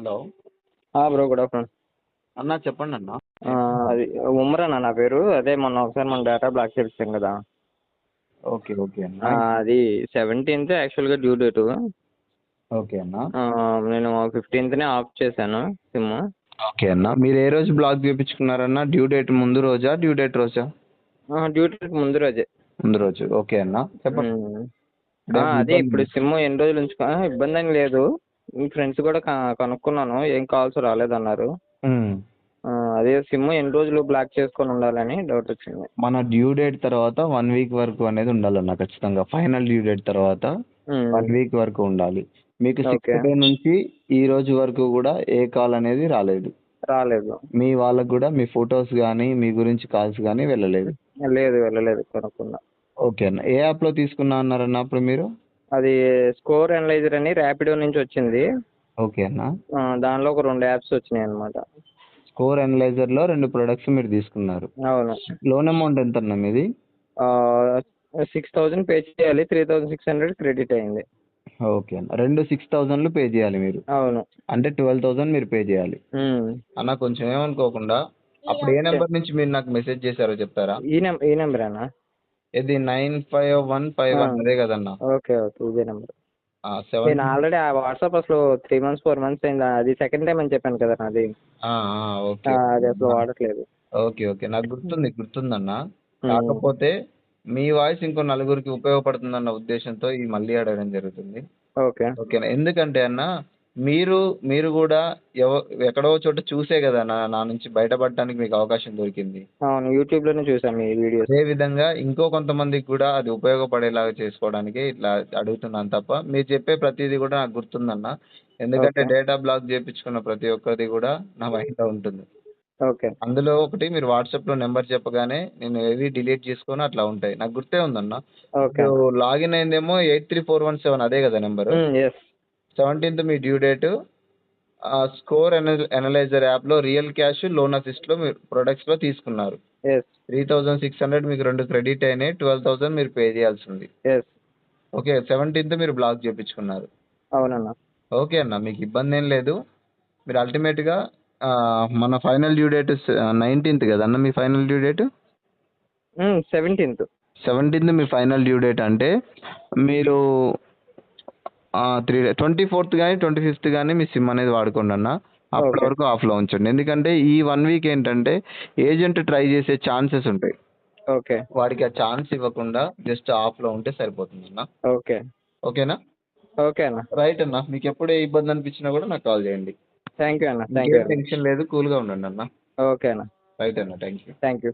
Hello. Bro good afternoon. అన్నా చెప్పండి అన్న. అది ఉమ్రాన్ నా పేరు. అదే మొన్న ఒకసారి మన డేటా బ్లాక్ చేపిస్తాం కదా. ఓకే ఓకే అన్న. అది 17th యాక్చువల్గా డ్యూ డేటు. ఓకే అన్న. నేను 15th ఆఫ్ చేశాను సిమ్. ఓకే అన్న, మీరు ఏ రోజు బ్లాక్ చేయించుకున్నారన్న? డ్యూ డేట్ ముందు రోజా, డ్యూ డేట్ రోజా? డ్యూ డేట్ ముందు రోజే. ముందు రోజు. ఓకే అన్న, చెప్పండి. అదే ఇప్పుడు సిమ్ ఎన్ని రోజులు ఉంచుకో ఇబ్బంది అని లేదు. మీ ఫ్రెండ్స్ కూడా కనుక్కున్నాను, ఏం కాల్స్ రాలేదన్నారు. అదే సిమ్ ఎన్ని రోజులు బ్లాక్ చేసుకొని ఉండాలని డౌట్ వచ్చింది. మన డ్యూ డేట్ తర్వాత 1 వీక్ వరకు అనేది ఉండాలన్న ఖచ్చితంగా. ఫైనల్ డ్యూ డేట్ తర్వాత 1 వీక్ వరకు ఉండాలి. మీకు 6th డే నుంచి ఈ రోజు వరకు కూడా ఏ కాల్ అనేది రాలేదు. మీ వాళ్ళకు కూడా మీ ఫొటోస్ కానీ మీ గురించి కాల్స్ కానీ వెళ్ళలేదు. వెళ్ళలేదు కనుక్కున్నా. ఓకే అన్న, ఏ యాప్లో తీసుకున్నా అన్నారన్న అప్పుడు మీరు? అది స్కోర్ అనలైజర్ అని ర్యాపిడో నుంచి వచ్చింది. ఓకే అన్న. దానిలో ఒక 2 యాప్స్ వచ్చినాయి అనమాట. స్కోర్ అనలైజర్లో 2 ప్రొడక్ట్స్ మీరు తీసుకున్నారు. అవును. లోన్ అమౌంట్ ఎంత అన్న మీది? 6,000 పే చేయాలి, 3,600 క్రెడిట్ అయింది. ఓకే అన్న, 6,000 పే చేయాలి మీరు. అవును. అంటే 12,000 మీరు పే చేయాలి. అన్న కొంచెం ఏమనుకోకుండా, అప్పుడు ఏ నెంబర్ నుంచి మీరు నాకు మెసేజ్ చేశారో చెప్తారా? ఈ నెంబర్ అన్నా? ఇది 95151 అదే కదన్నా? ఓకే ఇదే నెంబర్. 7. నేను ఆల్రెడీ ఆ వాట్సాప్ అసలు 3 months 4 months అయింది. అది సెకండ్ టైం అని చెప్పాను కదా నాది. ఓకే అది అసలు వాడట్లేదు. ఓకే ఓకే, నాకు గుర్తుందన్న. కాకపోతే మీ వాయిస్ ఇంకో నలుగురికి ఉపయోగపడుతుందన్న ఉద్దేశంతో ఈ మళ్ళీ అడగడం జరుగుతుంది. ఓకేనా? ఎందుకంటే అన్న, మీరు కూడా ఎక్కడో చోట చూసే కదా నా నుంచి బయటపడడానికి మీకు అవకాశం దొరికింది. అవును, యూట్యూబ్ లోనే చూసాను మీ వీడియోస్. అదే విధంగా ఇంకో కొంతమందికి కూడా అది ఉపయోగపడేలాగా చేసుకోవడానికి ఇట్లా అడుగుతున్నాను తప్ప, మీరు చెప్పే ప్రతిదీ కూడా నాకు గుర్తుందన్న. ఎందుకంటే డేటా బ్లాక్ చేయించుకున్న ప్రతి ఒక్కరిది కూడా నా మైండ్లో ఉంటుంది. అందులో ఒకటి మీరు వాట్సాప్లో నెంబర్ చెప్పగానే నేను ఏవి డిలీట్ చేసుకొని అట్లా ఉంటాయి. నాకు గుర్తే ఉందన్న. లాగిన్ అయిందేమో 83417 అదే కదా నెంబరు? 17th మీ డ్యూ డేటు. స్కోర్ అనలైజర్ యాప్లో రియల్ క్యాష్, లోన్ అసిస్ట్లో మీరు ప్రొడక్ట్స్లో తీసుకున్నారు. 3,600 మీకు 2 క్రెడిట్ అయినాయి. 12,000 మీరు పే చేయాల్సింది. ఓకే, 17th మీరు బ్లాక్ చేయించుకున్నారు. అవునన్నా. ఓకే అన్న, మీకు ఇబ్బంది ఏం లేదు. మీరు అల్టిమేట్గా మన ఫైనల్ డ్యూ డేట్ 19th కదన్న మీ ఫైనల్ డ్యూ డేట్? 17th మీ ఫైనల్ డ్యూ డేట్. అంటే మీరు 24th కానీ 25th కానీ మీ సిమ్ అనేది వాడుకోండి అన్న. అప్పటి వరకు ఆఫ్లో ఉంచండి. ఎందుకంటే ఈ 1 వీక్ ఏంటంటే ఏజెంట్ ట్రై చేసే ఛాన్సెస్ ఉంటాయి. వాడికి ఆ ఛాన్స్ ఇవ్వకుండా జస్ట్ ఆఫ్లో ఉంటే సరిపోతుంది అన్న. ఓకేనా? ఓకే అన్న. రైట్ అన్న, మీకు ఎప్పుడు ఏ ఇబ్బంది అనిపించినా కూడా నాకు కాల్ చేయండి. థ్యాంక్ యూ అన్న. టెన్షన్ లేదు, కూల్గా ఉండండి అన్న. ఓకే అన్న. రైట్ అన్న, థ్యాంక్ యూ.